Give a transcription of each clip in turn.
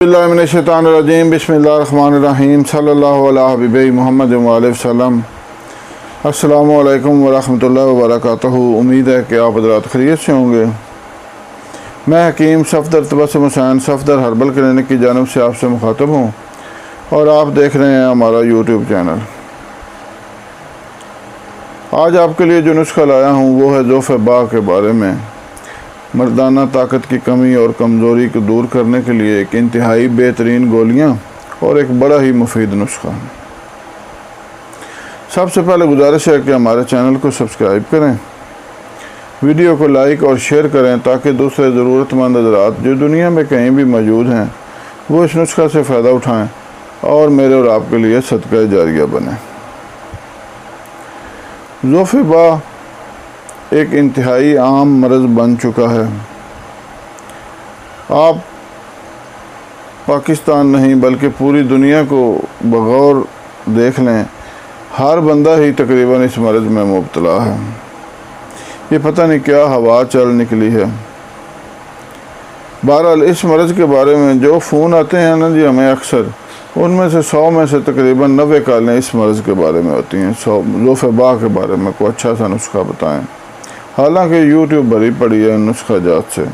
बिस्मिल्लाहिर्रहमानिर्रहीम बिस्मिल्लाहिर्रहमानिर्रहीम सल्लल्लाहु अला हबीबी मोहम्मद वसल्लम। अस्सलामु अलैकुम वरहमतुल्लाहि वबरकातुहू। उम्मीद है कि आप हज़रात खैरियत से होंगे। मैं हकीम सफ़दर तबस्सुम हुसैन सफ़दर हर्बल क्लिनिक की जानिब से आपसे मुखातब हूँ और आप देख रहे हैं हमारा यूट्यूब चैनल। आज आपके लिए जो नुस्खा लाया हूँ वो है ज़ोफ़-ए-बा के बारे में। मर्दाना ताकत की कमी और कमज़ोरी को दूर करने के लिए एक इंतहाई बेहतरीन गोलियाँ और एक बड़ा ही मुफीद नुस्खा। सबसे पहले गुजारिश है कि हमारे चैनल को सब्सक्राइब करें, वीडियो को लाइक और शेयर करें ताकि दूसरे ज़रूरतमंद हज़रात जो दुनिया में कहीं भी मौजूद हैं वो इस नुस्खा से फ़ायदा उठाएं और मेरे और आपके लिए सदका जारिया बने। ज़ोफ़-ए-बा एक इंतहाई आम मर्ज़ बन चुका है। आप पाकिस्तान नहीं बल्कि पूरी दुनिया को बगौर देख लें, हर बंदा ही तकरीबन इस मर्ज़ में मुब्तला है। ये पता नहीं क्या हवा चल निकली है। बहरहाल इस मर्ज़ के बारे में जो फ़ोन आते हैं ना जी हमें अक्सर, उनमें से 100 में से तकरीबन 90 कॉलें इस मर्ज़ के बारे में होती हैं। ज़ोफ़-ए-बा के बारे में कोई अच्छा सा नुस्खा बताएं। हालांकि यूट्यूब भरी पड़ी है नुस्खा जात से,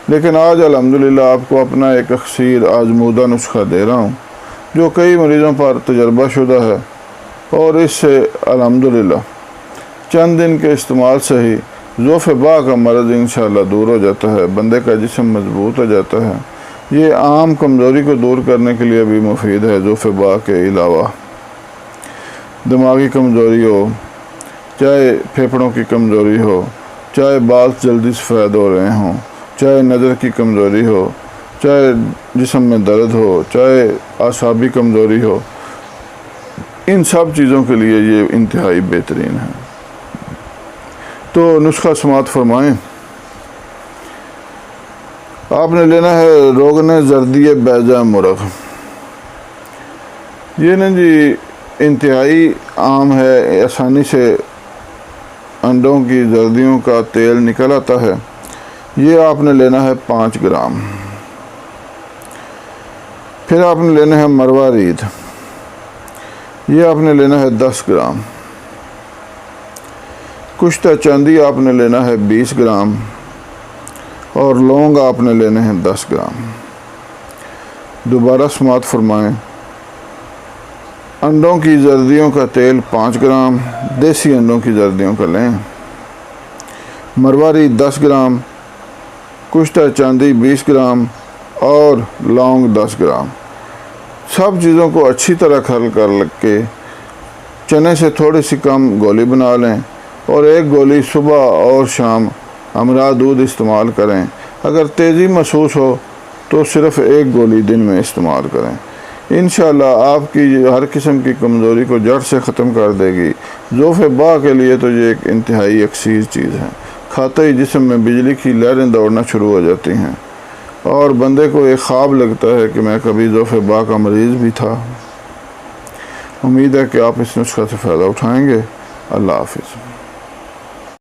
लेकिन आज अल्हम्दुलिल्लाह आपको अपना एक अक्सर आजमूदा नुस्खा दे रहा हूँ जो कई मरीज़ों पर तजर्बा शुदा है और इससे अल्हम्दुलिल्लाह चंद दिन के इस्तेमाल से ही ज़ोफ़-ए-बा का मर्ज़ इंशाअल्लाह दूर हो जाता है, बंदे का जिस्म मजबूत हो जाता है। ये आम कमज़ोरी को दूर करने के लिए भी मुफीद है। ज़ोफ़-ए-बा के अलावा दिमागी कमज़ोरी हो, चाहे फेफड़ों की कमज़ोरी हो, चाहे बाल जल्दी सफ़ेद हो रहे हों, चाहे नज़र की कमज़ोरी हो, चाहे जिस्म में दर्द हो, चाहे आसाबी कमज़ोरी हो, इन सब चीज़ों के लिए ये इंतहाई बेहतरीन है। तो नुस्खा समात फरमाएँ। आपने लेना है रोगन जर्दी बैजा मुर्ग। ये ना जी इंतहाई आम है, आसानी से अंडों की जर्दियों का तेल निकल आता है। ये आपने लेना है 5 ग्राम। फिर आपने लेना है मरवारीद, ये आपने लेना है 10 ग्राम। कुश्ता चांदी आपने लेना है 20 ग्राम और लौंग आपने लेने हैं 10 ग्राम। दोबारा समात फरमाएं। अंडों की जर्दियों का तेल 5 ग्राम, देसी अंडों की जर्दियों का लें। मरवारी 10 ग्राम, कुश्ता चांदी 20 ग्राम और लौंग 10 ग्राम। सब चीज़ों को अच्छी तरह खल कर के चने से थोड़ी सी कम गोली बना लें और एक गोली सुबह और शाम हमरा दूध इस्तेमाल करें। अगर तेज़ी महसूस हो तो सिर्फ़ एक गोली दिन में इस्तेमाल करें। इंशाअल्लाह आपकी हर किस्म की कमज़ोरी को जड़ से ख़त्म कर देगी। ज़ोफ़-ए-बा के लिए तो ये एक इंतहाई अक्सीर चीज़ है। खाते ही जिस्म में बिजली की लहरें दौड़ना शुरू हो जाती हैं और बंदे को एक ख्वाब लगता है कि मैं कभी ज़ोफ़-ए-बा का मरीज़ भी था। उम्मीद है कि आप इस नुस्खा से फ़ायदा उठाएँगे। अल्लाह हाफ़िज़।